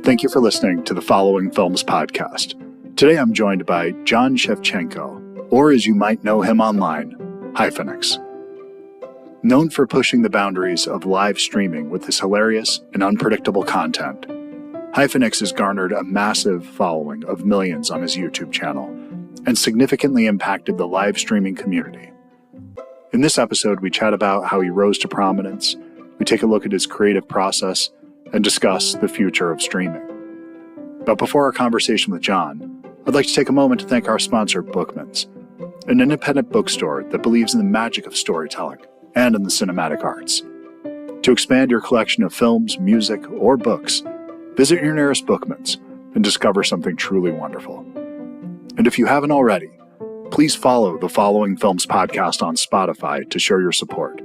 Thank you for listening to the Following Films podcast. Today I'm joined by John Shevchenko, or as you might know him online, Hyphonix. Known for pushing the boundaries of live streaming with his hilarious and unpredictable content, Hyphonix has garnered a massive following of millions on his YouTube channel and significantly impacted the live streaming community. In this episode, we chat about how he rose to prominence, we take a look at his creative process, and discuss the future of streaming. But before our conversation with John, I'd like to take a moment to thank our sponsor, Bookman's, an independent bookstore that believes in the magic of storytelling and in the cinematic arts. To expand your collection of films, music, or books, visit your nearest Bookman's and discover something truly wonderful. And if you haven't already, please follow the Following Films podcast on Spotify to show your support.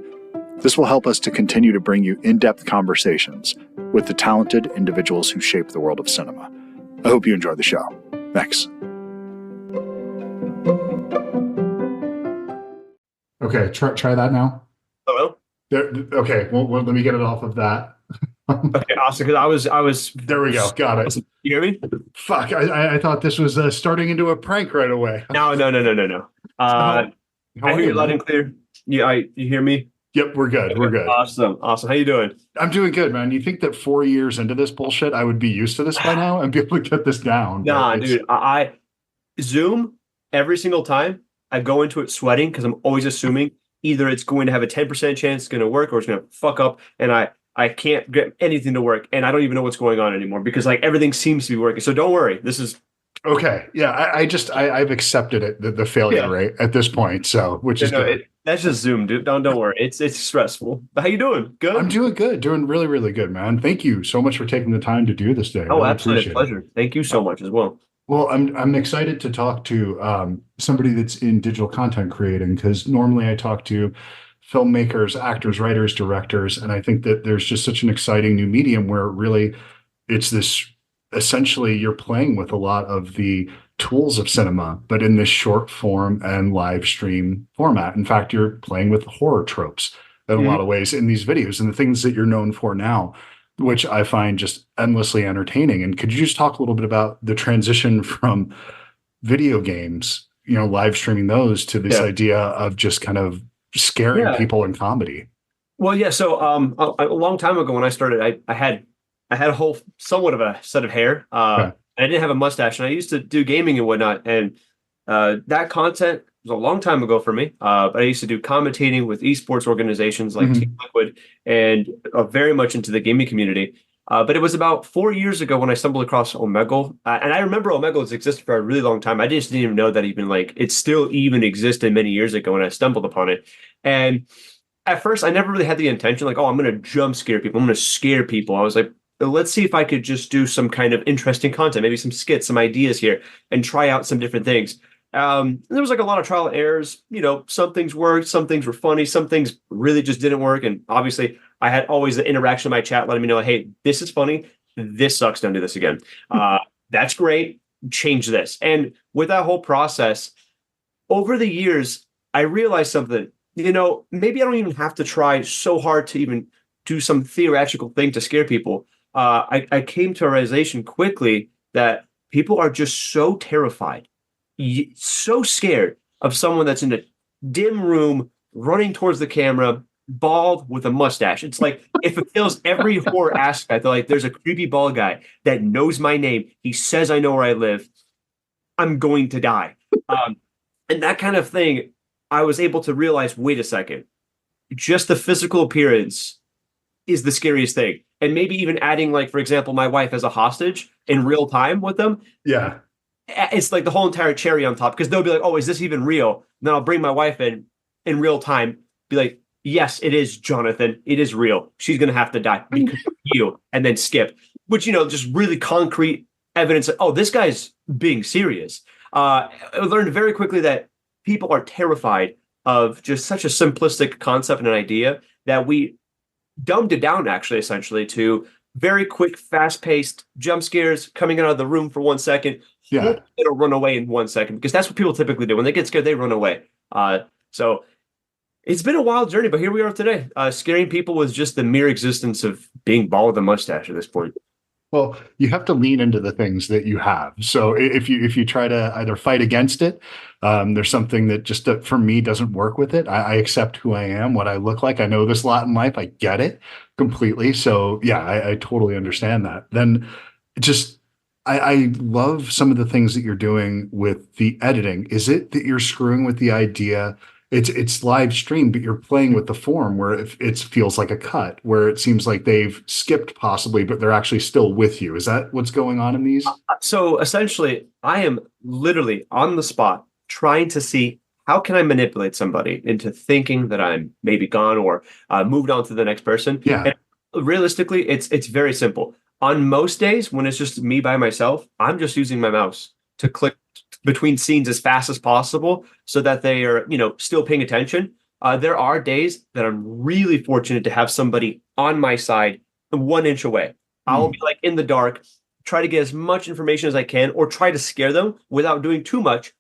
This will help us to continue to bring you in-depth conversations with the talented individuals who shape the world of cinema. I hope you enjoy the show. Thanks. Okay, try that now. Hello? Okay, well, let me get it off of that. Okay, awesome. Because I was. There we go. Got it. You hear me? Fuck! I thought this was starting into a prank right away. No. I hear you loud and clear. Yeah, you hear me? Yep, we're good. We're good. Awesome. How you doing? I'm doing good, man. You think that 4 years into this bullshit, I would be used to this by now and be able to get this down? Nah, dude. I Zoom every single time I go into it sweating because I'm always assuming either it's going to have a 10% chance it's going to work or it's going to fuck up, and I can't get anything to work, and I don't even know what's going on anymore because like everything seems to be working. So don't worry. This is okay. Yeah, I've accepted it, the failure rate at this point. So which is good. That's just Zoom, dude. Don't worry. It's stressful. But how you doing? Good? I'm doing good. Doing really, really good, man. Thank you so much for taking the time to do this today. Oh, absolutely. Pleasure. Thank you so much as well. Well, I'm excited to talk to somebody that's in digital content creating, because normally I talk to filmmakers, actors, writers, directors, and I think that there's just such an exciting new medium where really it's this, essentially you're playing with a lot of the tools of cinema, but in this short form and live stream format. In fact, you're playing with horror tropes in a lot of ways in these videos and the things that you're known for now, which I find just endlessly entertaining. And could you just talk a little bit about the transition from video games, live streaming those, to this idea of just kind of scaring people in comedy? Well, yeah. So a long time ago when I started, I had a whole somewhat of a set of hair. I didn't have a mustache, and I used to do gaming and whatnot. And that content was a long time ago for me. But I used to do commentating with esports organizations like Team Liquid, and very much into the gaming community. But it was about 4 years ago when I stumbled across Omegle. And I remember Omegle has existed for a really long time. I just didn't even know that it still even existed many years ago when I stumbled upon it. And at first, I never really had the intention, like, oh, I'm going to jump scare people. I'm going to scare people. I was like, let's see if I could just do some kind of interesting content, maybe some skits, some ideas here, and try out some different things. There was like a lot of trial and errors. Some things worked, some things were funny, some things really just didn't work. And obviously, I had always the interaction in my chat letting me know, hey, this is funny. This sucks. Don't do this again. That's great. Change this. And with that whole process, over the years, I realized something. Maybe I don't even have to try so hard to even do some theoretical thing to scare people. I came to a realization quickly that people are just so terrified, so scared of someone that's in a dim room, running towards the camera, bald with a mustache. It's like, it fulfills every horror aspect. They're like, there's a creepy bald guy that knows my name. He says I know where I live. I'm going to die. And that kind of thing, I was able to realize, wait a second, just the physical appearance is the scariest thing. And maybe even adding, like, for example, my wife as a hostage in real time with them. Yeah. It's like the whole entire cherry on top, because they'll be like, oh, is this even real? And then I'll bring my wife in real time, be like, yes, it is, Jonathan. It is real. She's going to have to die because of you, and then skip. Which, just really concrete evidence that, oh, this guy's being serious. I learned very quickly that people are terrified of just such a simplistic concept and an idea that we dumbed it down, actually, essentially, to very quick, fast-paced jump scares coming out of the room for 1 second. Yeah. It'll run away in 1 second, because that's what people typically do. When they get scared, they run away. So It's been a wild journey, but here we are today. Scaring people with just the mere existence of being bald with a mustache at this point. Well, you have to lean into the things that you have. So if you try to either fight against it, there's something that just for me doesn't work with it. I accept who I am, what I look like. I know this lot in life. I get it completely. So yeah, I totally understand that. Then just I love some of the things that you're doing with the editing. Is it that you're screwing with the idea? It's live stream, but you're playing with the form where it feels like a cut, where it seems like they've skipped possibly, but they're actually still with you. Is that what's going on in these? So essentially, I am literally on the spot trying to see how can I manipulate somebody into thinking that I'm maybe gone or moved on to the next person. Yeah. And realistically, it's very simple. On most days when it's just me by myself, I'm just using my mouse to click between scenes as fast as possible so that they are, still paying attention. There are days that I'm really fortunate to have somebody on my side 1 inch away. I'll be like in the dark, try to get as much information as I can or try to scare them without doing too much,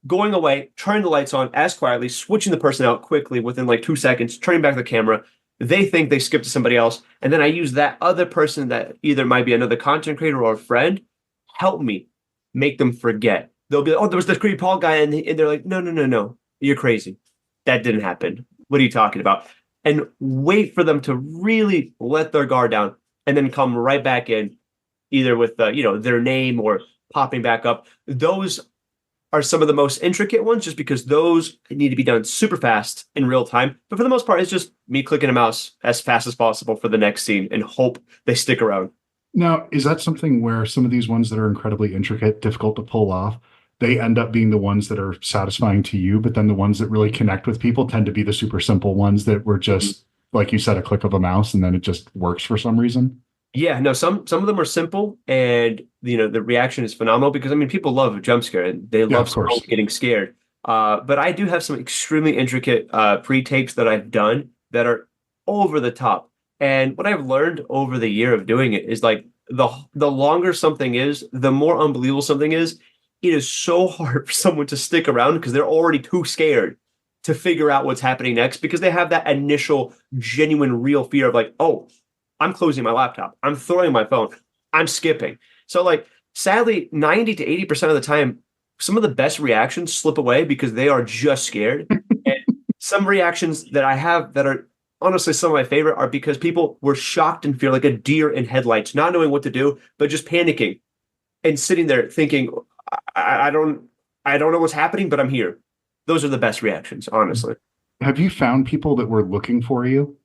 going away, turning the lights on as quietly, switching the person out quickly within like 2 seconds, turning back the camera. They think they skipped to somebody else. And then I use that other person that either might be another content creator or a friend, help me make them forget. They'll be like, oh, there was this creepy Paul guy. And they're like, no, you're crazy. That didn't happen. What are you talking about? And wait for them to really let their guard down and then come right back in, either with their name or popping back up. Those are some of the most intricate ones just because those need to be done super fast in real time. But for the most part, it's just me clicking a mouse as fast as possible for the next scene and hope they stick around. Now, is that something where some of these ones that are incredibly intricate, difficult to pull off, they end up being the ones that are satisfying to you, but then the ones that really connect with people tend to be the super simple ones that were just, like you said, a click of a mouse and then it just works for some reason? Yeah, no, some of them are simple and the reaction is phenomenal because people love a jump scare and they love getting scared. But I do have some extremely intricate pre-tapes that I've done that are over the top. And what I've learned over the year of doing it is like the longer something is, the more unbelievable something is. It is so hard for someone to stick around because they're already too scared to figure out what's happening next because they have that initial genuine real fear of like, oh, I'm closing my laptop. I'm throwing my phone. I'm skipping. So like, sadly, 90 to 80% of the time, some of the best reactions slip away because they are just scared. And some reactions that I have that are honestly some of my favorite are because people were shocked and fear like a deer in headlights, not knowing what to do, but just panicking and sitting there thinking, I don't know what's happening, but I'm here. Those are the best reactions, honestly. Have you found people that were looking for you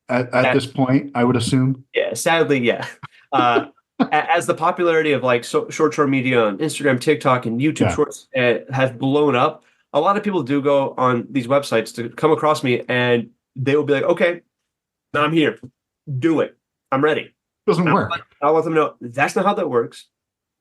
at this point, I would assume? Yeah, sadly, yeah. As the popularity of like short-form media on Instagram, TikTok, and YouTube Shorts have blown up, a lot of people do go on these websites to come across me and they will be like, okay, now I'm here. Do it. I'm ready. Doesn't work. I'll let them know that's not how that works.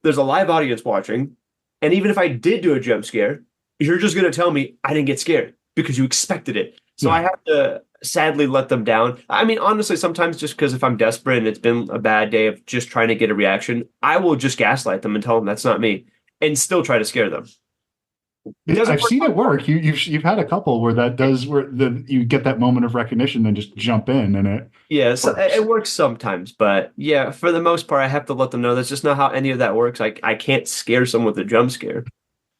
There's a live audience watching. And even if I did do a jump scare, you're just going to tell me I didn't get scared because you expected it. So I have to sadly let them down. Honestly, sometimes just because if I'm desperate and it's been a bad day of just trying to get a reaction, I will just gaslight them and tell them that's not me and still try to scare them. I've seen it work. You've had a couple where that does, where you get that moment of recognition and just jump in and it. Yeah, so it works sometimes, but yeah, for the most part, I have to let them know that's just not how any of that works. I can't scare someone with a jump scare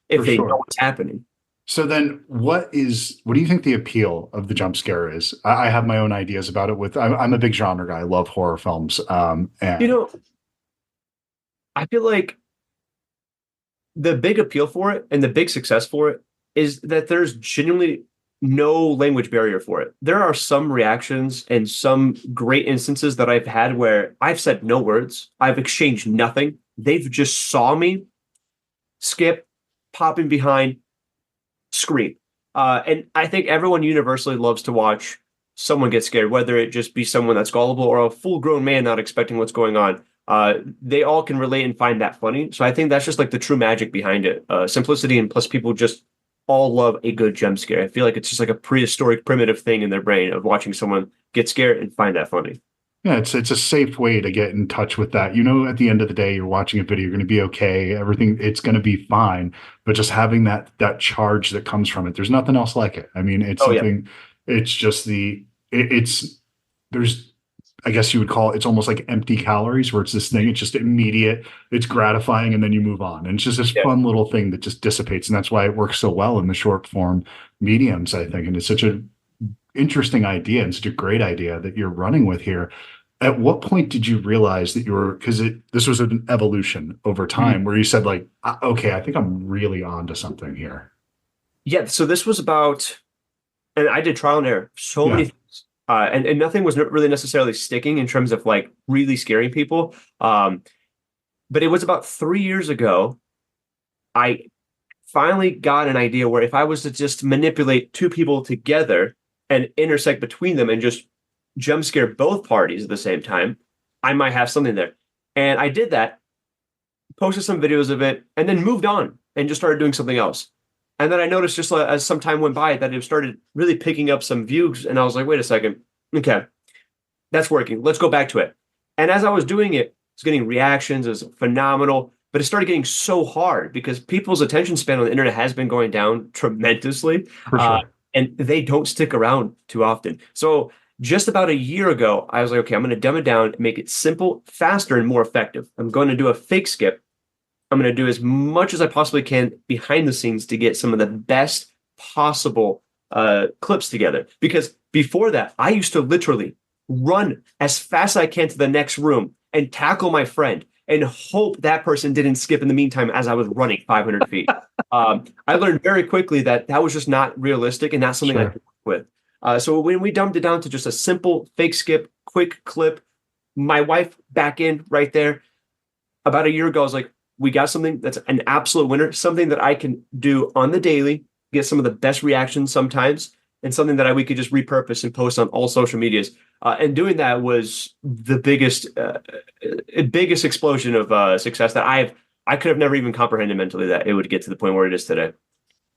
if they know what's happening. So then what do you think the appeal of the jump scare is? I have my own ideas about it I'm a big genre guy. I love horror films. And I feel like the big appeal for it and the big success for it is that there's genuinely no language barrier for it. There are some reactions and some great instances that I've had where I've said no words. I've exchanged nothing. They've just saw me skip, popping behind, scream. And I think everyone universally loves to watch someone get scared, whether it just be someone that's gullible or a full-grown man not expecting what's going on. They all can relate and find that funny. So I think that's just like the true magic behind it. Simplicity, and plus people just all love a good jump scare. I feel like it's just like a prehistoric primitive thing in their brain of watching someone get scared and find that funny. Yeah, it's a safe way to get in touch with that. You know, at the end of the day, you're watching a video, you're going to be okay. Everything, it's going to be fine. But just having that charge that comes from it, there's nothing else like it. I mean, it's Oh yeah. something. It's just it's there's, I guess you would call it, it's almost like empty calories, where it's this thing. It's just immediate. It's gratifying, and then you move on. And it's just this Yeah. fun little thing that just dissipates, and that's why it works so well in the short form mediums, I think. And it's such a interesting idea and such a great idea that you're running with here. At what point did you realize that you were, because this was an evolution over time, where you said like, okay, I think I'm really on to something here. Yeah. So this was about, and I did trial and error, so many things. And nothing was really necessarily sticking in terms of like really scaring people. But it was about 3 years ago, I finally got an idea where if I was to just manipulate two people together and intersect between them and just jump scare both parties at the same time, I might have something there. And I did that, posted some videos of it, and then moved on and just started doing something else. And then I noticed just as some time went by that it started really picking up some views. And I was like, wait a second. Okay, that's working. Let's go back to it. And as I was doing it, I was getting reactions. It was phenomenal. But it started getting so hard because people's attention span on the internet has been going down tremendously. For sure. And they don't stick around too often. So just about a year ago, I was like, okay, I'm going to dumb it down, make it simple, faster, and more effective. I'm going to do a fake skip. I'm going to do as much as I possibly can behind the scenes to get some of the best possible clips together. Because before that, I used to literally run as fast as I can to the next room and tackle my friend and hope that person didn't skip in the meantime as I was running 500 feet. I learned very quickly that was just not realistic and not something I could work with. So when we dumbed it down to just a simple fake skip, quick clip, my wife back in right there, about a year ago, I was like, we got something that's an absolute winner, something that I can do on the daily, get some of the best reactions sometimes, and something that we could just repurpose and post on all social medias. And doing that was the biggest explosion of success that I could have never even comprehended mentally that it would get to the point where it is today.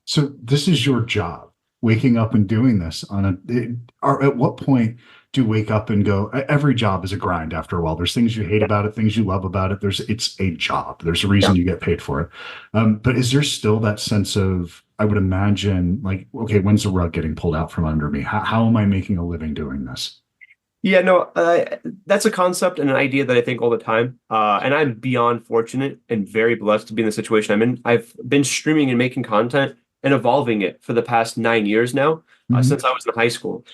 So this is your job, waking up and doing this at what point do you wake up and go, every job is a grind after a while. There's things you hate about it, things you love about it. It's a job. There's a reason you get paid for it. But is there still that sense of, I would imagine, like, okay, when's the rug getting pulled out from under me? How am I making a living doing this? Yeah, no, that's a concept and an idea that I think all the time. And I'm beyond fortunate and very blessed to be in the situation I'm in. I've been streaming and making content and evolving it for the past 9 years now, since I was in high school.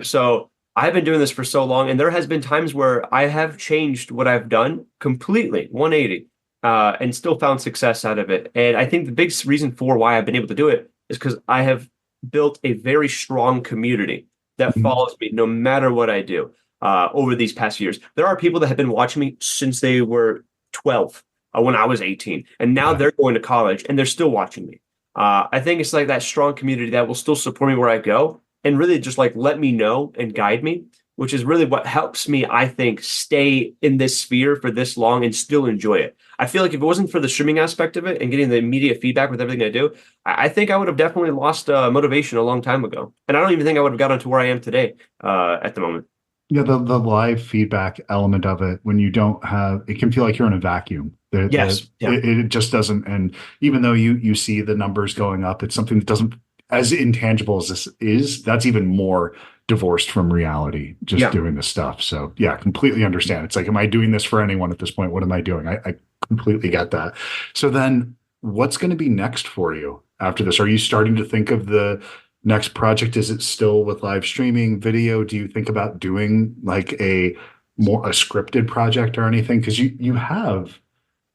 So I've been doing this for so long, and there has been times where I have changed what I've done completely, 180, and still found success out of it. And I think the biggest reason for why I've been able to do it is because I have built a very strong community that follows me no matter what I do over these past years. There are people that have been watching me since they were 12, when I was 18, and now they're going to college and they're still watching me. I think it's like that strong community that will still support me where I go and really just like let me know and guide me, which is really what helps me, I think, stay in this sphere for this long and still enjoy it. I feel like if it wasn't for the streaming aspect of it and getting the immediate feedback with everything I do, I think I would have definitely lost motivation a long time ago. And I don't even think I would have gotten to where I am today at the moment. Yeah, the live feedback element of it, when you don't have, it can feel like you're in a vacuum. Yes. It just doesn't. And even though you see the numbers going up, it's something that doesn't, as intangible as this is, that's even more divorced from reality, just doing this stuff. So yeah, completely understand. It's like, am I doing this for anyone at this point? What am I doing? I completely get that. So then what's going to be next for you after this? Are you starting to think of the next project? Is it still with live streaming video? Do you think about doing like a scripted project or anything? Because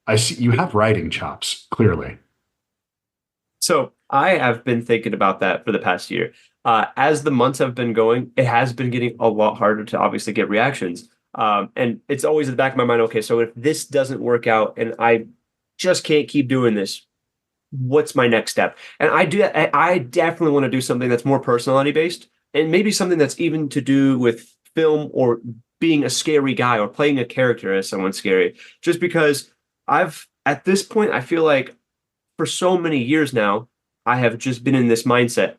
I see you have writing chops, clearly. So I have been thinking about that for the past year. As the months have been going, it has been getting a lot harder to obviously get reactions. And it's always in the back of my mind, okay, so if this doesn't work out and I just can't keep doing this, what's my next step? And I definitely want to do something that's more personality based and maybe something that's even to do with film or being a scary guy or playing a character as someone scary. Just because at this point, I feel like for so many years now, I have just been in this mindset.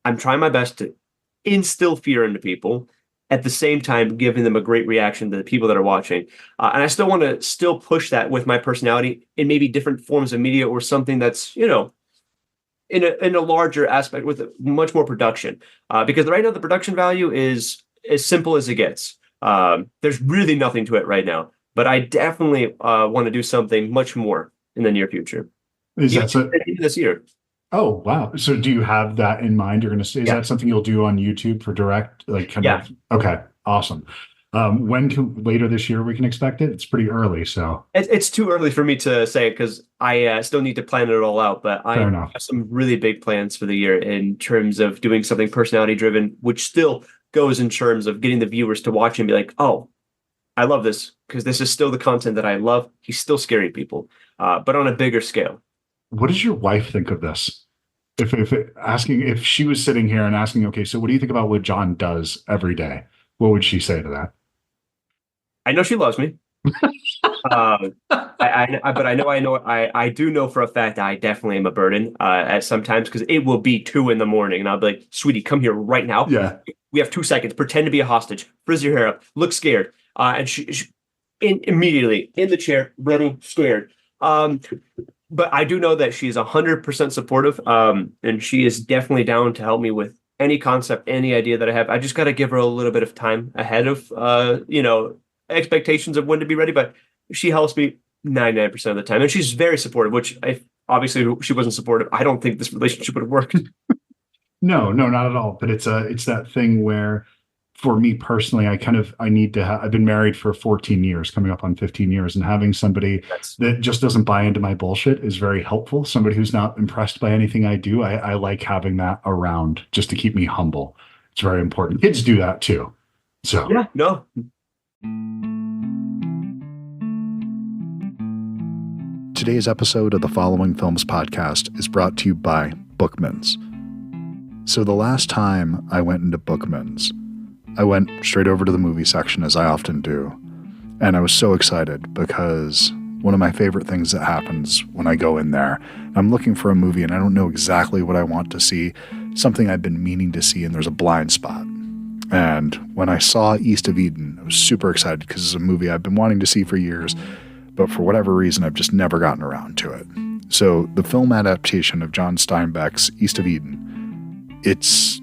I'm trying my best to instill fear into people at the same time giving them a great reaction to the people that are watching. And I still want to still push that with my personality in maybe different forms of media or something that's, in a larger aspect with much more production. Because right now the production value is as simple as it gets. There's really nothing to it right now, but I definitely want to do something much more in the near future. Even this year. Oh, wow. So do you have that in mind? You're going to say, is that something you'll do on YouTube for direct? Okay, awesome. Later this year we can expect it? It's pretty early, so. It's too early for me to say it because I still need to plan it all out, but I have some really big plans for the year in terms of doing something personality driven, which still goes in terms of getting the viewers to watch and be like, oh, I love this because this is still the content that I love. He's still scaring people, but on a bigger scale. What does your wife think of this? If she was sitting here and asking, okay, so what do you think about what John does every day? What would she say to that? I know she loves me. But I do know for a fact I definitely am a burden at sometimes because it will be 2 a.m. and I'll be like, sweetie, come here right now. Yeah. We have 2 seconds. Pretend to be a hostage. Frizz your hair up. Look scared. And she immediately in the chair, ready, scared. But I do know that she's 100% supportive, and she is definitely down to help me with any concept, any idea that I have. I just got to give her a little bit of time ahead of, expectations of when to be ready. But she helps me 99% of the time, and she's very supportive. Which, if obviously she wasn't supportive, I don't think this relationship would have worked. No, not at all. But it's that thing where, for me personally, I've been married for 14 years, coming up on 15 years, and having somebody that just doesn't buy into my bullshit is very helpful. Somebody who's not impressed by anything I do. I like having that around just to keep me humble. It's very important. Kids do that too. So yeah, no. Today's episode of the Following Films podcast is brought to you by Bookman's. So the last time I went into Bookman's, I went straight over to the movie section, as I often do, and I was so excited because one of my favorite things that happens when I go in there, I'm looking for a movie and I don't know exactly what I want to see, something I've been meaning to see, and there's a blind spot. And when I saw East of Eden, I was super excited because it's a movie I've been wanting to see for years, but for whatever reason, I've just never gotten around to it. So the film adaptation of John Steinbeck's East of Eden, it's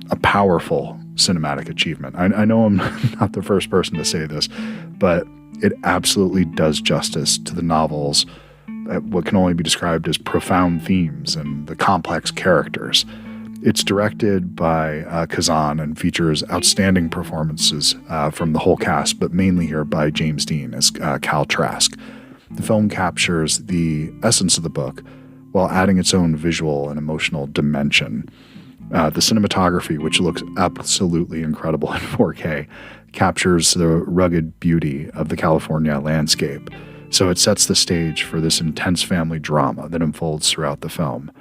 a powerful cinematic achievement. I know I'm not the first person to say this, but it absolutely does justice to the novel's what can only be described as profound themes and the complex characters. It's directed by Kazan and features outstanding performances from the whole cast, but mainly here by James Dean as Cal Trask. The film captures the essence of the book while adding its own visual and emotional dimension. The cinematography, which looks absolutely incredible in 4K, captures the rugged beauty of the California landscape. So it sets the stage for this intense family drama that unfolds throughout the film.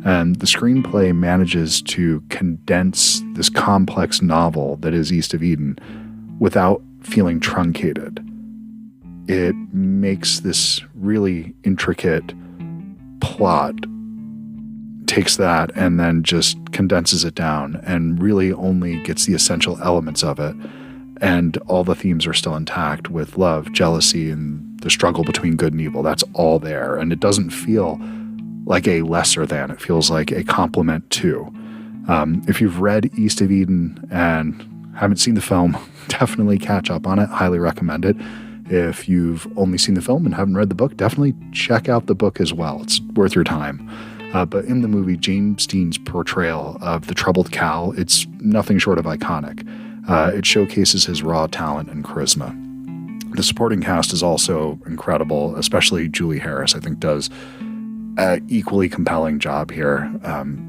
And the screenplay manages to condense this complex novel that is East of Eden without feeling truncated. It makes this really intricate plot, takes that and then just condenses it down and really only gets the essential elements of it. And all the themes are still intact with love, jealousy, and the struggle between good and evil. That's all there. And it doesn't feel like a lesser than. It feels like a complement to. If you've read East of Eden and haven't seen the film, definitely catch up on it. Highly recommend it. If you've only seen the film and haven't read the book, definitely check out the book as well. It's worth your time. But in the movie, James Dean's portrayal of the troubled Cal, it's nothing short of iconic. It showcases his raw talent and charisma. The supporting cast is also incredible, especially Julie Harris, I think, does an equally compelling job here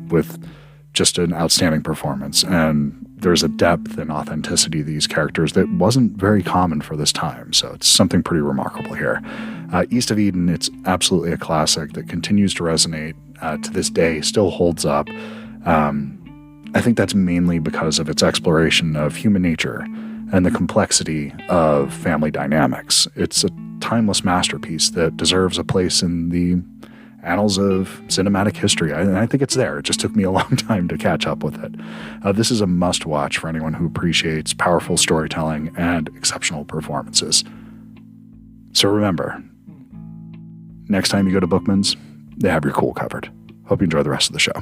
with just an outstanding performance. And there's a depth and authenticity to these characters that wasn't very common for this time. So it's something pretty remarkable here. East of Eden, it's absolutely a classic that continues to resonate to this day, still holds up. I think that's mainly because of its exploration of human nature and the complexity of family dynamics. It's a timeless masterpiece that deserves a place in the annals of cinematic history. I think it's there. It just took me a long time to catch up with it. This is a must-watch for anyone who appreciates powerful storytelling and exceptional performances. So remember, next time you go to Bookman's, they have your cool covered. Hope you enjoy the rest of the show.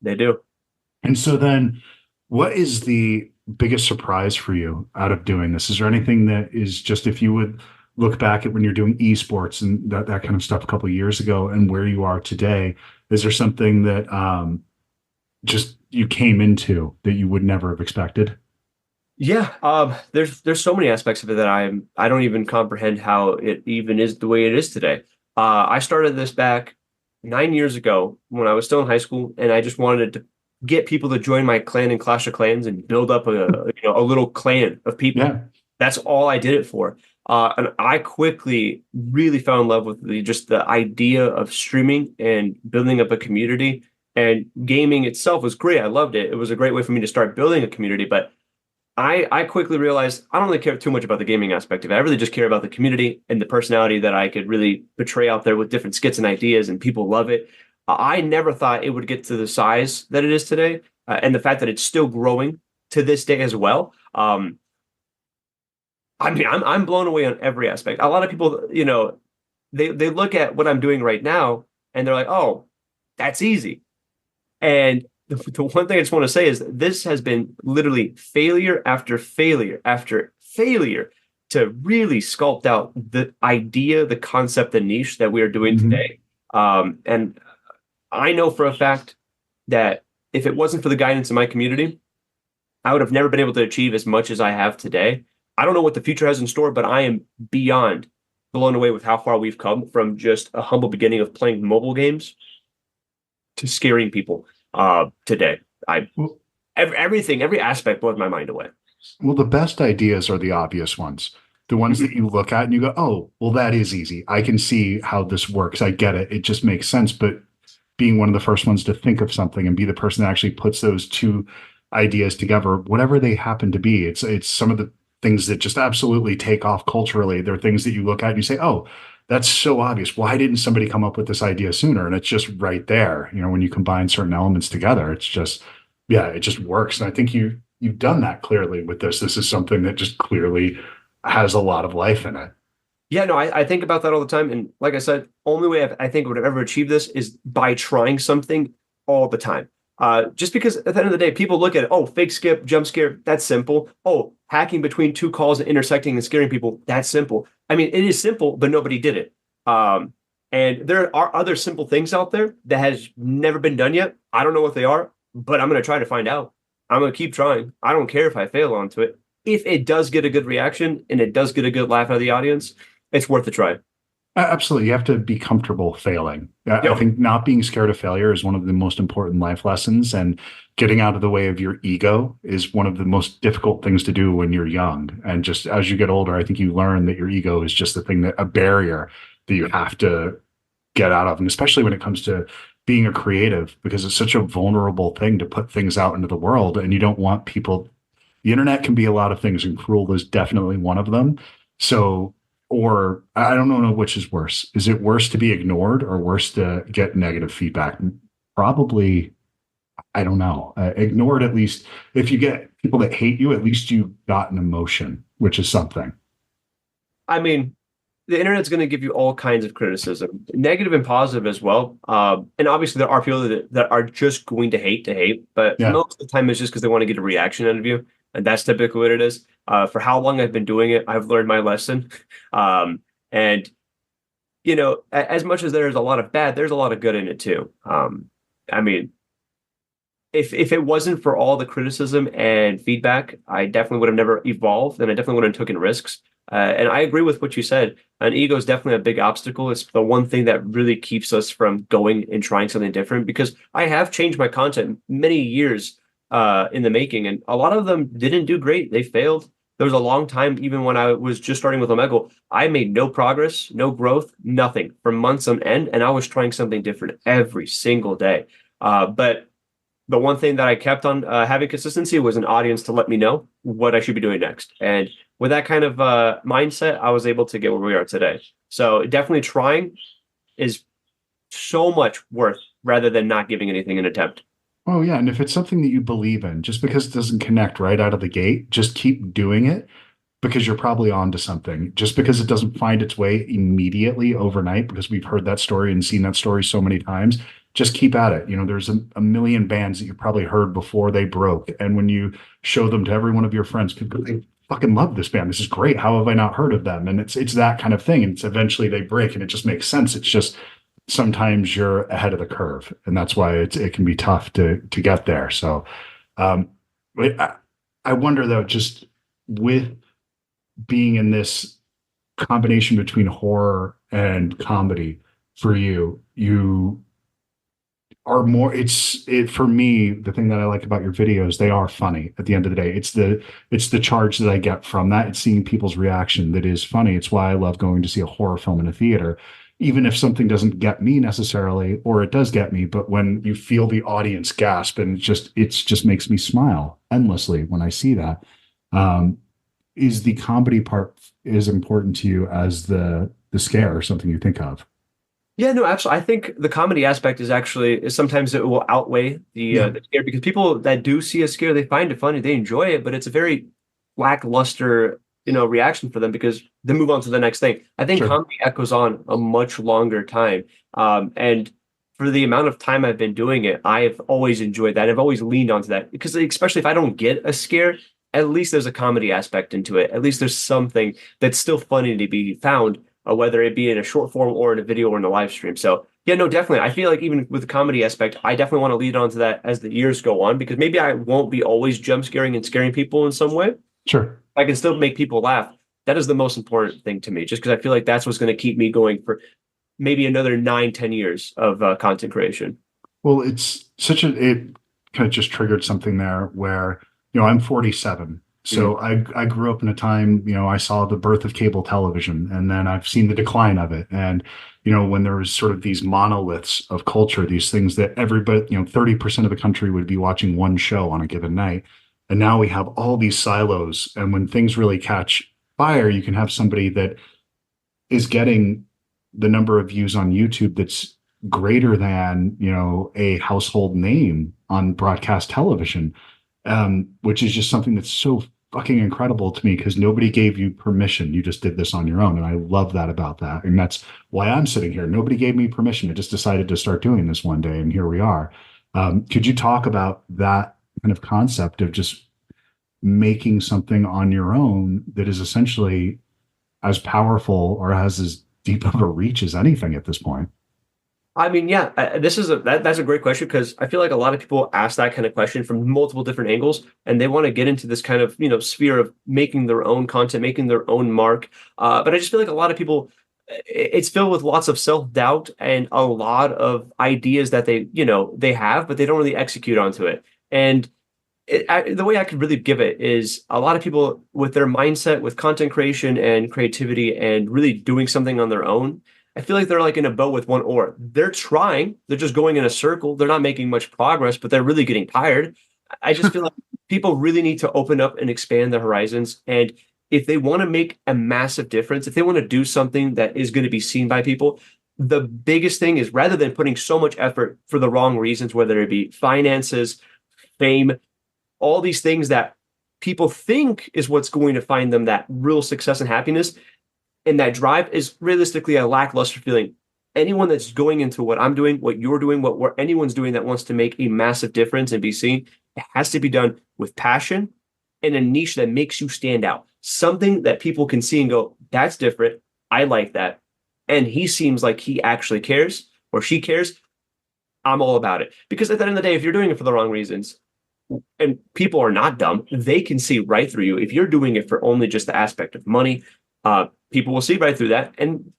They do. And so then, what is the biggest surprise for you out of doing this? Is there anything that is just, if you would look back at when you're doing esports and that kind of stuff a couple of years ago and where you are today, is there something that just you came into that you would never have expected? Yeah, there's so many aspects of it that I don't even comprehend how it even is the way it is today. I started this back 9 years ago when I was still in high school, and I just wanted to get people to join my clan in Clash of Clans and build up a little clan of people. Yeah. That's all I did it for. And I quickly really fell in love with the idea of streaming and building up a community. And gaming itself was great. I loved it. It was a great way for me to start building a community, but I quickly realized I don't really care too much about the gaming aspect of it. I really just care about the community and the personality that I could really portray out there with different skits and ideas, and people love it. I never thought it would get to the size that it is today, and the fact that it's still growing to this day as well. I'm blown away on every aspect. A lot of people, they look at what I'm doing right now and they're like, "Oh, that's easy," and the one thing I just want to say is that this has been literally failure after failure after failure to really sculpt out the idea, the concept, the niche that we are doing today. And I know for a fact that if it wasn't for the guidance in my community, I would have never been able to achieve as much as I have today. I don't know what the future has in store, but I am beyond blown away with how far we've come from just a humble beginning of playing mobile games to scaring people. Today, every aspect blows my mind away. Well, the best ideas are the obvious ones. The ones that you look at and you go, "Oh, well, that is easy. I can see how this works. I get it. It just makes sense." But being one of the first ones to think of something and be the person that actually puts those two ideas together, whatever they happen to be, it's some of the things that just absolutely take off culturally. They're things that you look at and you say, "Oh, that's so obvious. Why didn't somebody come up with this idea sooner?" And it's just right there. When you combine certain elements together, it's just, yeah, it just works. And I think you've done that clearly with this. This is something that just clearly has a lot of life in it. Yeah, no, I think about that all the time. And like I said, only way I think I would have ever achieved this is by trying something all the time. Just because at the end of the day, people look at it, oh, fake skip, jump scare, that's simple. Oh, hacking between two calls and intersecting and scaring people, that's simple. I mean, it is simple, but nobody did it. And there are other simple things out there that has never been done yet. I don't know what they are, but I'm going to try to find out. I'm going to keep trying. I don't care if I fail onto it. If it does get a good reaction and it does get a good laugh out of the audience, it's worth a try. Absolutely. You have to be comfortable failing. I think not being scared of failure is one of the most important life lessons, and getting out of the way of your ego is one of the most difficult things to do when you're young. And just as you get older, I think you learn that your ego is just a barrier that you have to get out of. And especially when it comes to being a creative, because it's such a vulnerable thing to put things out into the world, and you don't want people. The internet can be a lot of things, and cruel is definitely one of them. So, or I don't know which is worse. Is it worse to be ignored or worse to get negative feedback? Probably, I don't know. Ignored, at least. If you get people that hate you, at least you got an emotion, which is something. I mean, the internet's going to give you all kinds of criticism, negative and positive as well. And obviously, there are people that are just going to hate, but most of the time it's just because they want to get a reaction out of you. And that's typically what it is. For how long I've been doing it, I've learned my lesson. And, as much as there's a lot of bad, there's a lot of good in it too. I mean, if it wasn't for all the criticism and feedback, I definitely would have never evolved, and I definitely wouldn't have taken risks. And I agree with what you said. An ego is definitely a big obstacle. It's the one thing that really keeps us from going and trying something different, because I have changed my content many years in the making, and a lot of them didn't do great. They failed. There was a long time, even when I was just starting with Omegle, I made no progress, no growth, nothing for months on end, and I was trying something different every single day. But the one thing that I kept on having consistency was an audience to let me know what I should be doing next. And with that kind of mindset, I was able to get where we are today. So definitely trying is so much worth rather than not giving anything an attempt. Oh yeah, and if it's something that you believe in, just because it doesn't connect right out of the gate, just keep doing it because you're probably onto something. Just because it doesn't find its way immediately overnight, because we've heard that story and seen that story so many times, just keep at it. You know, there's a million bands that you probably heard before they broke. And when you show them to every one of your friends, people they fucking love this band. This is great. How have I not heard of them? And it's that kind of thing. And it's eventually they break and it just makes sense. It's just sometimes you're ahead of the curve. And that's why it can be tough to get there. So I wonder though, just with being in this combination between horror and comedy for you, you are more for me, the thing that I like about your videos, they are funny at the end of the day. It's the charge that I get from that. It's seeing people's reaction that is funny. It's why I love going to see a horror film in a theater, even if something doesn't get me necessarily, or it does get me, but when you feel the audience gasp, and it just makes me smile endlessly when I see that. Is the comedy part as important to you as the scare or something you think of? Yeah, no, absolutely. I think the comedy aspect is sometimes it will outweigh the scare, because people that do see a scare, they find it funny, they enjoy it, but it's a very lackluster, reaction for them because they move on to the next thing. I think Sure. comedy echoes on a much longer time. And for the amount of time I've been doing it, I have always enjoyed that. I've always leaned onto that because especially if I don't get a scare, at least there's a comedy aspect into it. At least there's something that's still funny to be found, whether it be in a short form or in a video or in a live stream. So yeah, no, definitely. I feel like even with the comedy aspect, I definitely want to lead on to that as the years go on, because maybe I won't be always jump scaring and scaring people in some way. Sure. I can still make people laugh. That is the most important thing to me, just because I feel like that's what's going to keep me going for maybe another 9-10 years of content creation. Well, it kind of just triggered something there where, I'm 47. So I grew up in a time, I saw the birth of cable television, and then I've seen the decline of it. And, when there was sort of these monoliths of culture, these things that everybody, 30% of the country would be watching one show on a given night. And now we have all these silos. And when things really catch fire, you can have somebody that is getting the number of views on YouTube that's greater than, a household name on broadcast television, which is just something that's so fucking incredible to me because nobody gave you permission. You just did this on your own. And I love that about that. And that's why I'm sitting here. Nobody gave me permission. I just decided to start doing this one day. And here we are. Could you talk about that kind of concept of just making something on your own that is essentially as powerful or has as deep of a reach as anything at this point? I mean, yeah, that's a great question, because I feel like a lot of people ask that kind of question from multiple different angles, and they want to get into this kind of sphere of making their own content, making their own mark. But I just feel like a lot of people, it's filled with lots of self-doubt and a lot of ideas that they have, but they don't really execute onto it. And the way I could really give it is a lot of people with their mindset with content creation and creativity and really doing something on their own, I feel like they're like in a boat with one oar. They're trying, they're just going in a circle. They're not making much progress, but they're really getting tired. I just feel like people really need to open up and expand their horizons. And if they want to make a massive difference, if they want to do something that is going to be seen by people, the biggest thing is, rather than putting so much effort for the wrong reasons, whether it be finances, fame, all these things that people think is what's going to find them that real success and happiness, and that drive is realistically a lackluster feeling. Anyone that's going into what I'm doing, what you're doing, what anyone's doing that wants to make a massive difference and be seen, it has to be done with passion and a niche that makes you stand out. Something that people can see and go, that's different. I like that. And he seems like he actually cares, or she cares. I'm all about it. Because at the end of the day, if you're doing it for the wrong reasons, and people are not dumb, they can see right through you. If you're doing it for only just the aspect of money, people will see right through that. And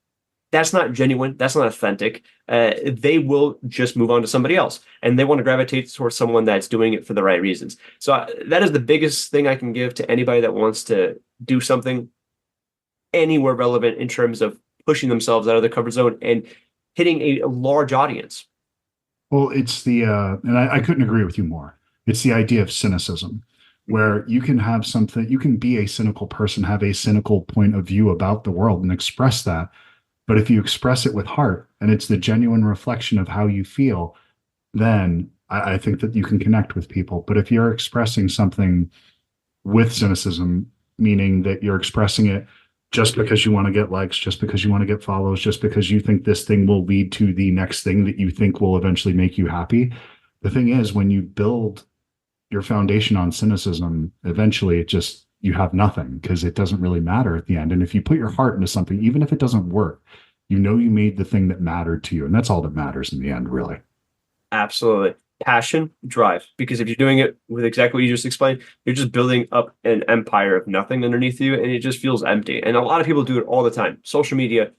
that's not genuine. That's not authentic. They will just move on to somebody else, and they want to gravitate towards someone that's doing it for the right reasons. So that is the biggest thing I can give to anybody that wants to do something anywhere relevant in terms of pushing themselves out of their comfort zone and hitting a large audience. Well, it's and I couldn't agree with you more. It's the idea of cynicism, where you can have something, you can be a cynical person, have a cynical point of view about the world and express that. But if you express it with heart and it's the genuine reflection of how you feel, then I think that you can connect with people. But if you're expressing something with cynicism, meaning that you're expressing it just because you want to get likes, just because you want to get follows, just because you think this thing will lead to the next thing that you think will eventually make you happy. The thing is, when you build your foundation on cynicism, eventually you have nothing, because it doesn't really matter at the end. And if you put your heart into something, even if it doesn't work, you made the thing that mattered to you. And that's all that matters in the end, really. Absolutely. Passion, drive. Because if you're doing it with exactly what you just explained, you're just building up an empire of nothing underneath you, and it just feels empty. And a lot of people do it all the time. Social media,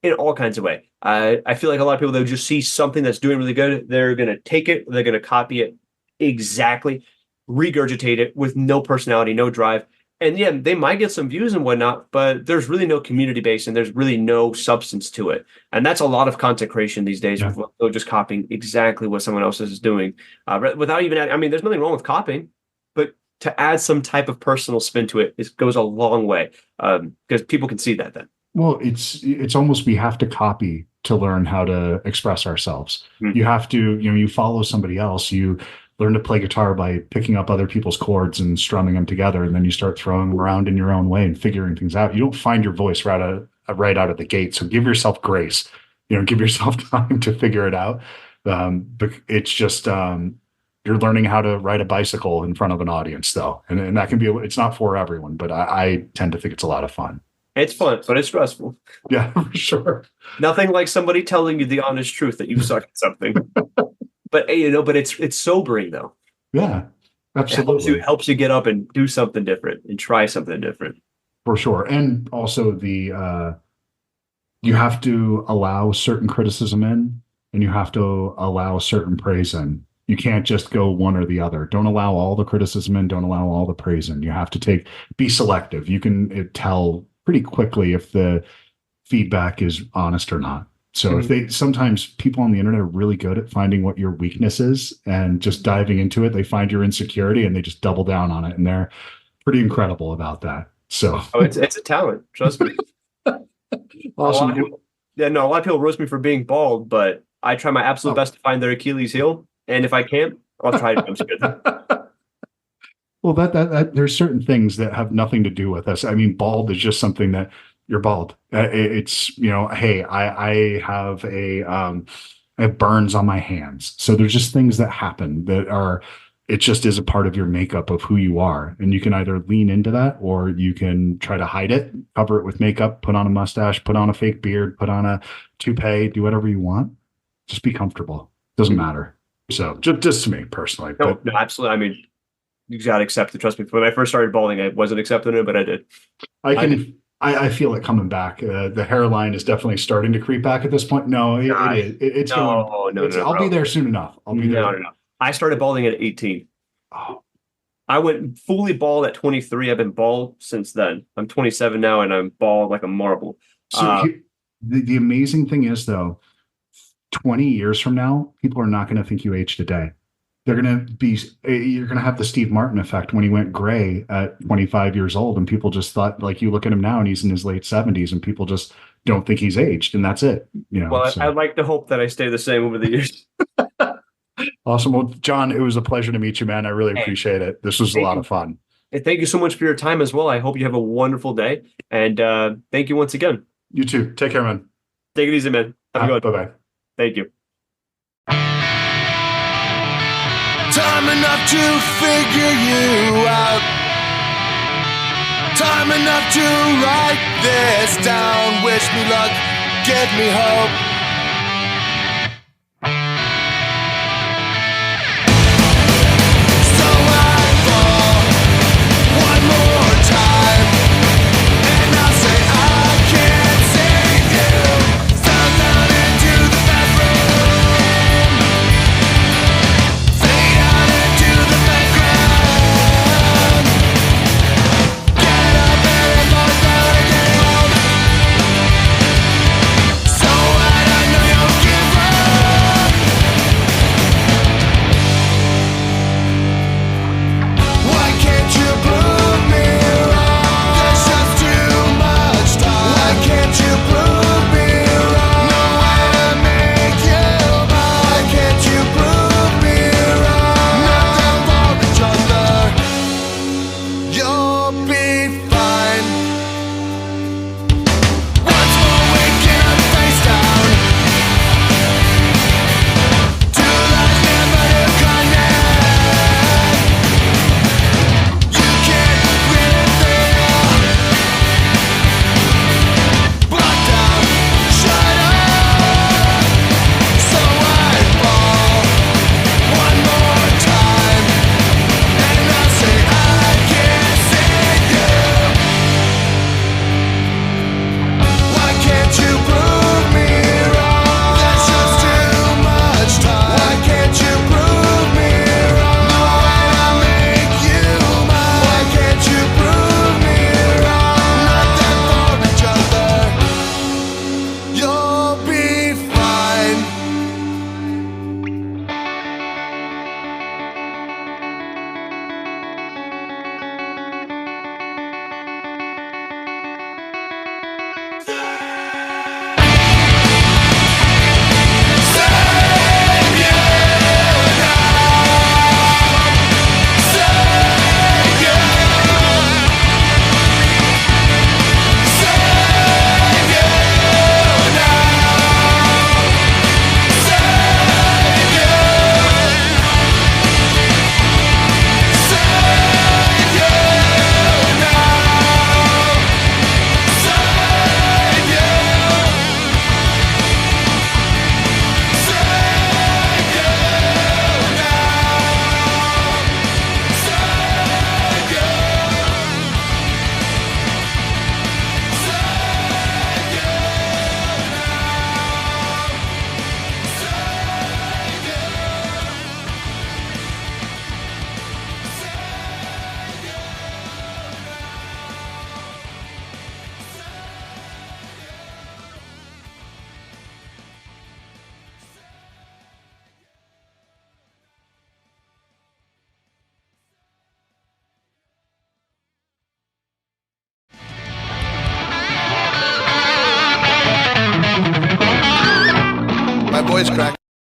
in all kinds of ways. I feel like a lot of people, they'll just see something that's doing really good. They're going to take it. They're going to copy it exactly, regurgitate it with no personality, no drive. And yeah, they might get some views and whatnot, but there's really no community base and there's really no substance to it. And that's a lot of content creation these days. Yeah. They're just copying exactly what someone else is doing without even I mean, there's nothing wrong with copying, but to add some type of personal spin to it, goes a long way because people can see that then. Well, it's almost, we have to copy to learn how to express ourselves. You have to, you follow somebody else, you learn to play guitar by picking up other people's chords and strumming them together, and then you start throwing them around in your own way and figuring things out. You don't find your voice right out of the gate. So give yourself grace, give yourself time to figure it out. But it's just you're learning how to ride a bicycle in front of an audience, though, and that can be it's not for everyone, but I tend to think it's a lot of fun. It's fun, but it's stressful. Yeah, for sure. Nothing like somebody telling you the honest truth that you suck at something. But but it's sobering though. Yeah, absolutely. It helps you get up and do something different and try something different. For sure. And also you have to allow certain criticism in, and you have to allow certain praise in. You can't just go one or the other. Don't allow all the criticism in, don't allow all the praise in. You have to be selective. You can tell pretty quickly if the feedback is honest or not. So sometimes people on the internet are really good at finding what your weakness is and just diving into it. They find your insecurity and they just double down on it. And they're pretty incredible about that. So it's a talent. Trust me. Awesome. A lot of people roast me for being bald, but I try my absolute best to find their Achilles heel. And if I can't, I'll try to become good. Well, that there's certain things that have nothing to do with us. I mean, bald is just something that you're bald. It's, hey, I have I have burns on my hands. So there's just things that happen it just is a part of your makeup of who you are. And you can either lean into that, or you can try to hide it, cover it with makeup, put on a mustache, put on a fake beard, put on a toupee, do whatever you want. Just be comfortable. Doesn't matter. So just to me personally. No, absolutely. I mean, you got to accept it. Trust me. When I first started balding, I wasn't accepting it, but I did. I feel it coming back. The hairline is definitely starting to creep back at this point. No, it is. It's going. No, I'll be there soon enough. I'll be there. No. I started balding at 18. Oh. I went fully bald at 23. I've been bald since then. I'm 27 now, and I'm bald like a marble. So the amazing thing is, though, 20 years from now, people are not going to think you aged a day. You're going to have the Steve Martin effect when he went gray at 25 years old, and people just thought, like, you look at him now and he's in his late 70s and people just don't think he's aged, and that's it. Well, so. I'd like to hope that I stay the same over the years. Awesome. Well, John, it was a pleasure to meet you, man. I really appreciate it. This was a lot of fun. And thank you so much for your time as well. I hope you have a wonderful day, and thank you once again. You too. Take care, man. Take it easy, man. Have a good one. Bye-bye. Thank you. Time enough to figure you out. Time enough to write this down. Wish me luck, give me hope. So voice crack.